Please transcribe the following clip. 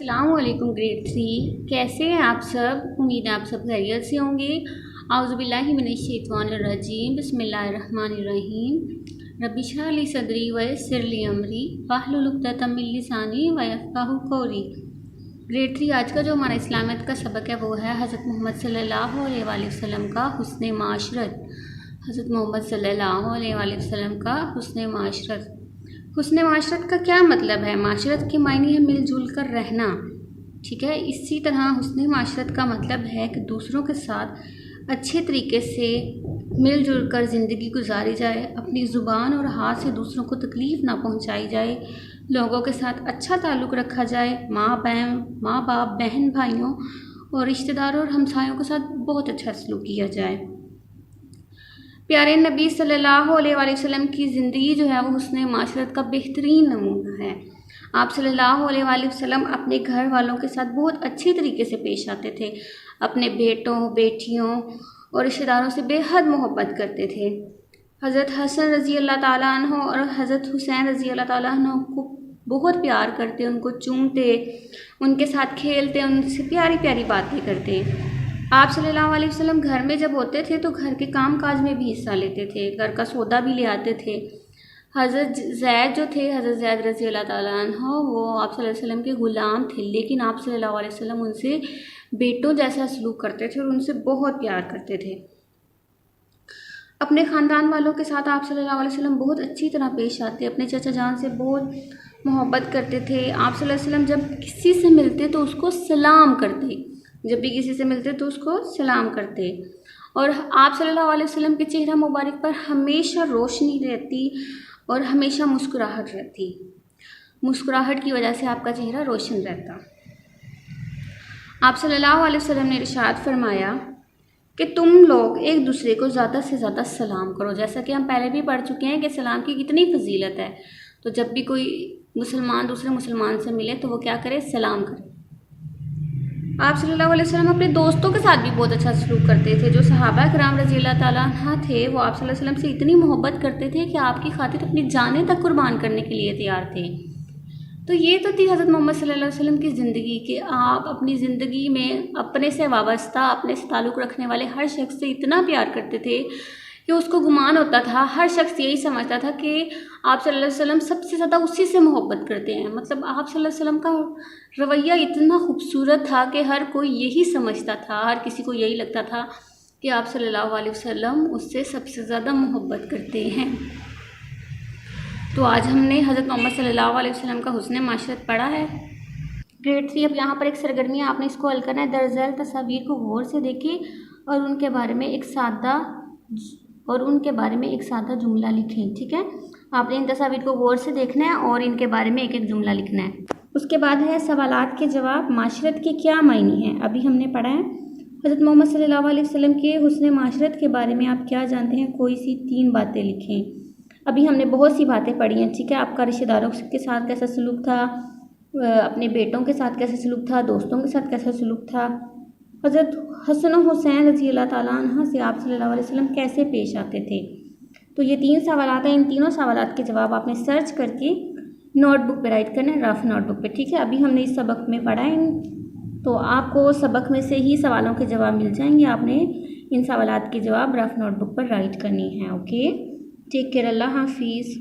अस्सलामुअलैकुम ग्रेड 3। कैसे हैं आप सब? उम्मीद है आप सब खैरियत से होंगे। आउज़ुबिल्लाहि मिनश्शैतानिर्रजीम बिस्मिल्लाहिर्रहमानिर्रहीम। रब्बि इश्रह ली सदरी व यस्सिर ली अमरी वाहलुल उक़दतम मिन लिसानी व यफ़क़हू क़ौली। ग्रेड 3 आज का जो हमारा इस्लामियत का सबक है वो है हज़रत मोहम्मद सल्लल्लाहु अलैहि वसल्लम का हुस्न माशरत। हज़रत मोहम्मद सल्लल्लाहु अलैहि वसल्लम का हुस्न माशरत। हुस्न माशरत का क्या मतलब है? माशरत के मायने है मिलजुल कर रहना, ठीक है। इसी तरह हुस्न माशरत का मतलब है कि दूसरों के साथ अच्छे तरीके से मिलजुल कर ज़िंदगी गुजारी जाए, अपनी ज़ुबान और हाथ से दूसरों को तकलीफ़ ना पहुंचाई जाए, लोगों के साथ अच्छा ताल्लुक़ रखा जाए, माँ बाप, बहन भाइयों और रिश्तेदारों और हमसायों के साथ बहुत अच्छा सलूक किया जाए। प्यारे नबी सल्लल्लाहु अलैहि वसल्लम की ज़िंदगी जो है वो हुस्न माशरत का बेहतरीन नमूना है। आप सल्लल्लाहु अलैहि वसल्लम अपने घर वालों के साथ बहुत अच्छे तरीके से पेश आते थे, अपने बेटों बेटियों और रिश्तेदारों से बेहद मोहब्बत करते थे। हज़रत हसन रज़ी अल्लाह ताला अन्हु और हज़रत हुसैन रज़ी अल्लाह ताला अन्हु को बहुत प्यार करते, उनको चूमते, उनके साथ खेलते, उनसे प्यारी प्यारी बातें करते। आप सल्लल्लाहु अलैहि वसल्लम घर में जब होते थे तो घर के काम काज में भी हिस्सा लेते थे, घर का सौदा भी ले आते थे। हज़रत ज़ैद जो थे, हज़रत ज़ैद रज़ी अल्लाह ताला अन्हु, वो आप सल्लल्लाहु अलैहि वसल्लम के ग़ुलाम थे, लेकिन आप सल्लल्लाहु अलैहि वसल्लम उनसे बेटों जैसा सलूक करते थे और उनसे बहुत प्यार करते थे। अपने ख़ानदान वालों के साथ आप सल्लल्लाहु अलैहि वसल्लम बहुत अच्छी तरह पेश आते, अपने चचा जान से बहुत मोहब्बत करते थे। आप सल्लल्लाहु अलैहि वसल्लम जब किसी से मिलते तो उसको सलाम करते, जब भी किसी से मिलते तो उसको सलाम करते। और आप सल्लल्लाहु अलैहि वसल्लम के चेहरा मुबारक पर हमेशा रोशनी रहती और हमेशा मुस्कुराहट रहती। मुस्कुराहट की वजह से आपका चेहरा रोशन रहता। आप सल्लल्लाहु अलैहि वसल्लम ने इरशाद फरमाया कि तुम लोग एक दूसरे को ज़्यादा से ज़्यादा सलाम करो। जैसा कि हम पहले भी पढ़ चुके हैं कि सलाम की कितनी फजीलत है। तो जब भी कोई मुसलमान दूसरे मुसलमान से मिले तो वो क्या करे? सलाम करे। आप सल्लल्लाहु अलैहि वसल्लम अपने दोस्तों के साथ भी बहुत अच्छा सलूक करते थे। जो सहाबा किराम रज़ी अल्लाह ताला अन्हा थे, वो आप सल्लल्लाहु अलैहि वसल्लम से इतनी मोहब्बत करते थे कि आपकी खातिर अपनी जानें तक कुर्बान करने के लिए तैयार थे। तो ये तो थी हज़रत मोहम्मद सल्लल्लाहु अलैहि वसल्लम की ज़िंदगी कि आप अपनी ज़िंदगी में अपने से वाबस्ता, अपने से ताल्लुक़ रखने वाले हर शख्स से इतना प्यार करते थे कि उसको गुमान होता था, हर शख्स यही समझता था कि आप सल्लल्लाहु अलैहि वसल्लम सबसे ज़्यादा उसी से मोहब्बत करते हैं। मतलब आप सल्लल्लाहु अलैहि वसल्लम का रवैया इतना खूबसूरत था कि हर कोई यही समझता था, हर किसी को यही लगता था कि आप सल्लल्लाहु अलैहि वसल्लम उससे सबसे ज़्यादा मोहब्बत करते हैं। तो आज हमने हज़रत मोहम्मद सल्लल्लाहु अलैहि वसल्लम का हुस्न माशरत पढ़ा है। ग्रेड 3 अब यहाँ पर एक सरगर्मी है, आपने इसको हल करना है। दरअसल तस्वीर को गौर से देखें और उनके बारे में एक सादा जुमला लिखें, ठीक है। आपने इन तस्वीर को गौर से देखना है और इनके बारे में एक एक जुमला लिखना है। उसके बाद है सवालात के जवाब। माशरत के क्या मायने हैं? अभी हमने पढ़ा है। हज़रत मोहम्मद सल्लल्लाहु अलैहि वसल्लम के हुस्न माशरत के बारे में आप क्या जानते हैं? कोई सी 3 बातें लिखें। अभी हमने बहुत सी बातें पढ़ी हैं, ठीक है। आपका रिश्तेदारों के साथ कैसा सलूक था, अपने बेटों के साथ कैसा सलूक था, दोस्तों के साथ कैसा सलूक था, हज़रत हसन और हुसैन रज़ी अल्लाह ताला अन्हा से आप सल्लल्लाहु अलैहि वसल्लम कैसे पेश आते थे। तो ये 3 सवालात हैं। इन तीनों सवालात के जवाब आपने सर्च करके नोटबुक पे राइट करना है, रफ नोटबुक पे, ठीक है। अभी हमने इस सबक में पढ़ा है, तो आपको सबक में से ही सवालों के जवाब मिल जाएंगे। आपने इन सवालात के जवाब रफ नोटबुक पर राइट करनी है। ओके, टेक केयर, अल्लाह हाफिज़।